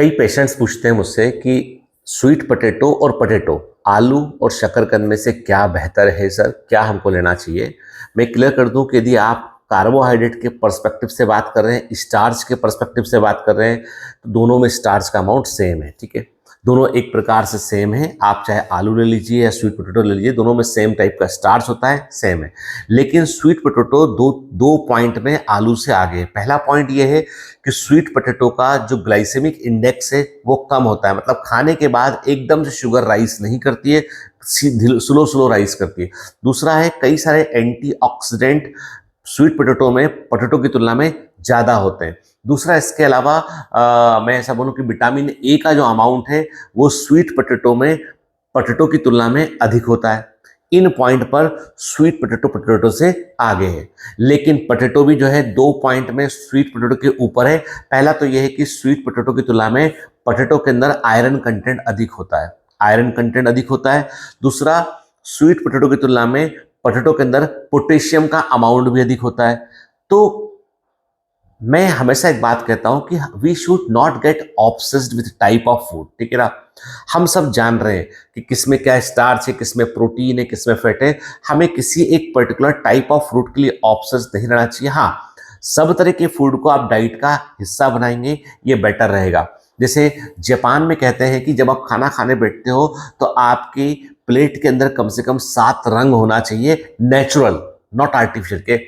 कई पेशेंट्स पूछते हैं मुझसे कि स्वीट पोटैटो और पोटैटो, आलू और शकरकंद में से क्या बेहतर है सर, क्या हमको लेना चाहिए? मैं क्लियर कर दूं कि यदि आप कार्बोहाइड्रेट के पर्सपेक्टिव से बात कर रहे हैं, स्टार्च के पर्सपेक्टिव से बात कर रहे हैं, तो दोनों में स्टार्च का अमाउंट सेम है। ठीक है, दोनों एक प्रकार से सेम है। आप चाहे आलू ले लीजिए या स्वीट पोटैटो ले लीजिए, दोनों में सेम टाइप का स्टार्च होता है, सेम है। लेकिन स्वीट पोटैटो दो पॉइंट में आलू से आगे है। पहला पॉइंट ये है कि स्वीट पोटैटो का जो ग्लाइसेमिक इंडेक्स है वो कम होता है, मतलब खाने के बाद एकदम से शुगर राइज नहीं करती है, स्लो स्लो राइज करती है। दूसरा है, कई सारे एंटीऑक्सीडेंट स्वीट पोटैटो में पोटैटो की तुलना में ज़्यादा होते हैं। दूसरा, इसके अलावा मैं ऐसा बोलूँ कि विटामिन ए का जो अमाउंट है वो स्वीट पोटैटो में पोटैटो की तुलना में अधिक होता है। इन पॉइंट पर स्वीट पोटैटो से आगे है। लेकिन पोटैटो भी जो है 2 पॉइंट में स्वीट पोटैटो के ऊपर है। पहला तो यह है कि स्वीट पोटैटो की तुलना में पोटैटो के अंदर आयरन कंटेंट अधिक होता है, आयरन कंटेंट अधिक होता है। दूसरा, स्वीट पोटैटो की तुलना में पोटैटो के अंदर पोटेशियम का अमाउंट भी अधिक होता है। तो मैं हमेशा एक बात कहता हूं कि we should not get obsessed with type of food. ठीक है ना, हम सब जान रहे हैं कि किसमें क्या स्टार्च है, किसमें प्रोटीन है, किसमें फैट है। हमें किसी एक पर्टिकुलर टाइप ऑफ फ्रूट के लिए ऑब्सेस्ड नहीं रहना चाहिए। हाँ, सब तरह के फूड को आप डाइट का हिस्सा बनाएंगे, ये बेटर रहेगा। जैसे जापान में कहते हैं कि जब आप खाना खाने बैठते हो तो आपकी प्लेट के अंदर कम से कम 7 रंग होना चाहिए, नेचुरल, नॉट आर्टिफिशियल के।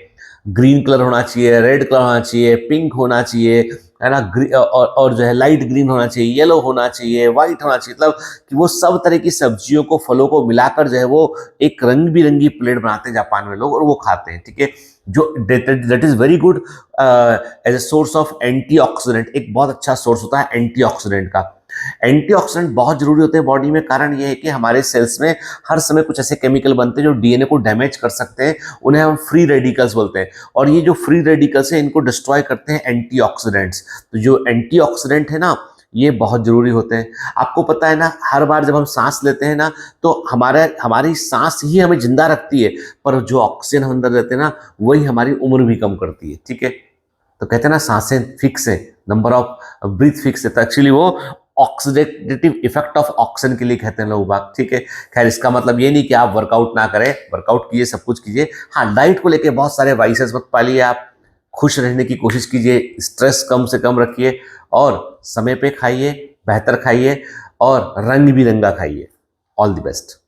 ग्रीन कलर होना चाहिए, रेड कलर होना चाहिए, पिंक होना चाहिए, है ना, और जो है लाइट ग्रीन होना चाहिए, येलो होना चाहिए, व्हाइट होना चाहिए। मतलब कि वो सब तरह की सब्जियों को, फलों को मिलाकर जो है वो एक रंग बिरंगी प्लेट बनाते हैं जापान में लोग, और वो खाते हैं। ठीक है, जो that is very good as a source of antioxidant. एक बहुत अच्छा सोर्स होता है एंटीऑक्सीडेंट का। एंटीऑक्सीडेंट बहुत जरूरी होते हैं बॉडी में। कारण ये है कि हमारे सेल्स में हर समय कुछ ऐसे केमिकल बनते हैं जो डीएनए को डैमेज कर सकते हैं, उन्हें हम फ्री रेडिकल्स बोलते हैं। और ये जो फ्री रेडिकल्स हैं इनको डिस्ट्रॉय करते हैं एंटीऑक्सीडेंट्स। तो जो एंटीऑक्सीडेंट है ना, ये बहुत जरूरी होते हैं। आपको पता है ना, हर बार जब हम सांस लेते हैं ना, तो हमारी सांस ही हमें जिंदा रखती है, पर जो ऑक्सीजन हम अंदर लेते हैं ना, वही हमारी उम्र भी कम करती है। ठीक है, तो कहते हैं ना, सांसें फिक्स है, नंबर ऑफ ब्रीथ फिक्स है, तो एक्चुअली वो ऑक्सीडेटिव इफेक्ट ऑफ ऑक्सीजन के लिए कहते हैं लोग बात। ठीक है, खैर इसका मतलब ये नहीं कि आप वर्कआउट ना करें, वर्कआउट कीजिए, सब कुछ कीजिए। हाँ, डाइट को लेके बहुत सारे वाइसेस मत पालिए, आप खुश रहने की कोशिश कीजिए, स्ट्रेस कम से कम रखिए, और समय पे खाइए, बेहतर खाइए, और रंग बिरंगा खाइए। All the best.